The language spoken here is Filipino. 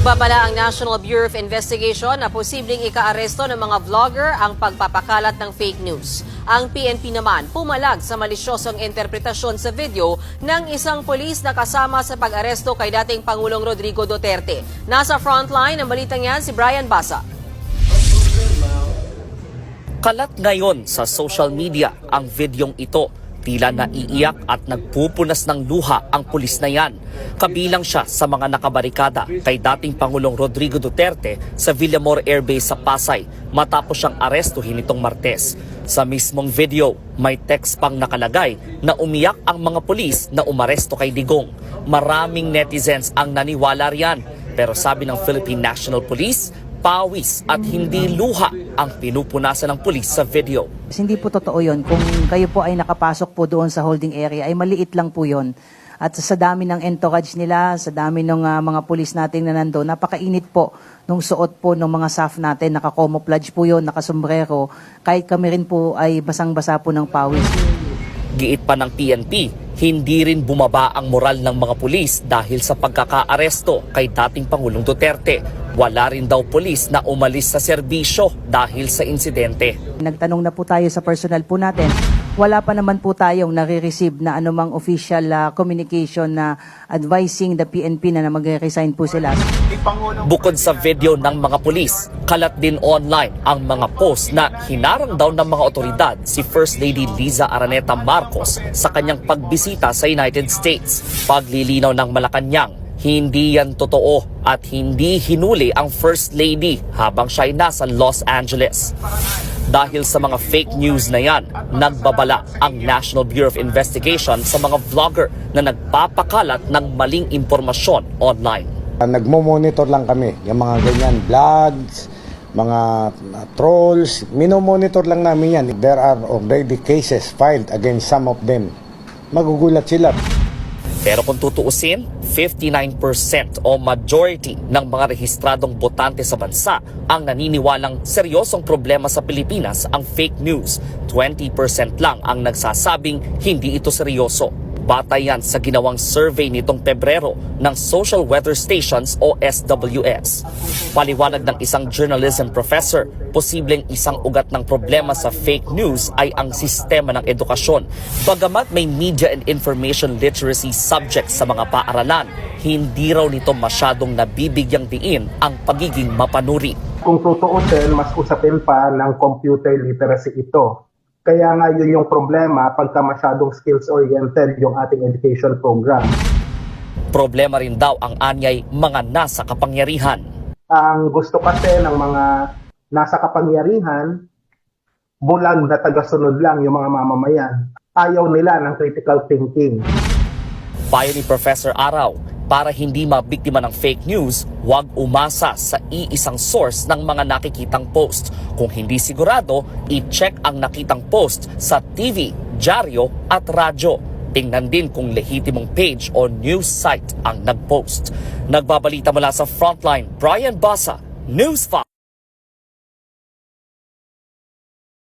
Nagbabala ang National Bureau of Investigation na posibleng ikaaresto ng mga vlogger ang pagpapakalat ng fake news. Ang PNP naman pumalag sa malisyosong interpretasyon sa video ng isang pulis na kasama sa pag-aresto kay dating Pangulong Rodrigo Duterte. Nasa frontline ng balitang yan si Brian Basa. Kalat ngayon sa social media ang videong ito. Tila naiiyak at nagpupunas ng luha ang pulis na yan. Kabilang siya sa mga nakabarikada kay dating Pangulong Rodrigo Duterte sa Villamor Air Base sa Pasay matapos siyang arestuhin nitong Martes. Sa mismong video, may text pang nakalagay na umiyak ang mga pulis na umaresto kay Digong. Maraming netizens ang naniwala riyan. Pero sabi ng Philippine National Police, pawis at hindi luha ang pinupunasan ng pulis sa video. Hindi po totoo yun. Kung kayo po ay nakapasok po doon sa holding area, ay maliit lang po yun. At sa dami ng entourage nila, sa dami ng mga pulis natin na nandoon, napakainit po nung suot po ng mga staff natin. Naka-camouflage po yun, nakasombrero. Kahit kami rin po ay basang-basa po ng pawis. Giit pa ng PNP, hindi rin bumaba ang moral ng mga pulis dahil sa pagkakaaresto kay dating Pangulong Duterte. Wala rin daw pulis na umalis sa serbisyo dahil sa insidente. Nagtanong na po tayo sa personal po natin. Wala pa naman po tayong nare-receive na anumang official communication na advising the PNP na mag-resign po sila. Bukod sa video ng mga pulis, kalat din online ang mga post na hinarang daw ng mga otoridad si First Lady Liza Araneta Marcos sa kanyang pagbisita sa United States. Paglilinaw ng Malacanang, hindi yan totoo at hindi hinuli ang First Lady habang siya ay nasa Los Angeles. Dahil sa mga fake news na yan, nagbabala ang National Bureau of Investigation sa mga vlogger na nagpapakalat ng maling impormasyon online. Nagmo-monitor lang kami, yung mga ganyan vlogs, mga trolls, minomonitor lang namin yan. There are already cases filed against some of them. Magugulat sila. Pero kung tutuusin, 59% o majority ng mga rehistradong botante sa bansa ang naniniwalang seryosong problema sa Pilipinas ang fake news. 20% lang ang nagsasabing hindi ito seryoso. Batay yan sa ginawang survey nitong Pebrero ng Social Weather Stations o SWS. Paliwanag ng isang journalism professor, posibleng isang ugat ng problema sa fake news ay ang sistema ng edukasyon. Bagamat may media and information literacy subjects sa mga paaralan, hindi raw nito masyadong nabibigyang diin ang pagiging mapanuri. Kung tutuusin, mas usapin pa ng computer literacy ito. Kaya nga yun yung problema pagka masyadong skills-oriented yung ating education program. Problema rin daw ang anyay mga nasa kapangyarihan. Ang gusto kasi ng mga nasa kapangyarihan, bulag na tagasunod lang yung mga mamamayan. Ayaw nila ng critical thinking. Payo ni Professor Araw, para hindi mabiktima ng fake news, huwag umasa sa iisang source ng mga nakikitang post. Kung hindi sigurado, i-check ang nakitang post sa TV, dyaryo at radyo. Tingnan din kung lehitimong page o news site ang nag-post. Nagbabalita mula sa Frontline, Brian Basa, News 5.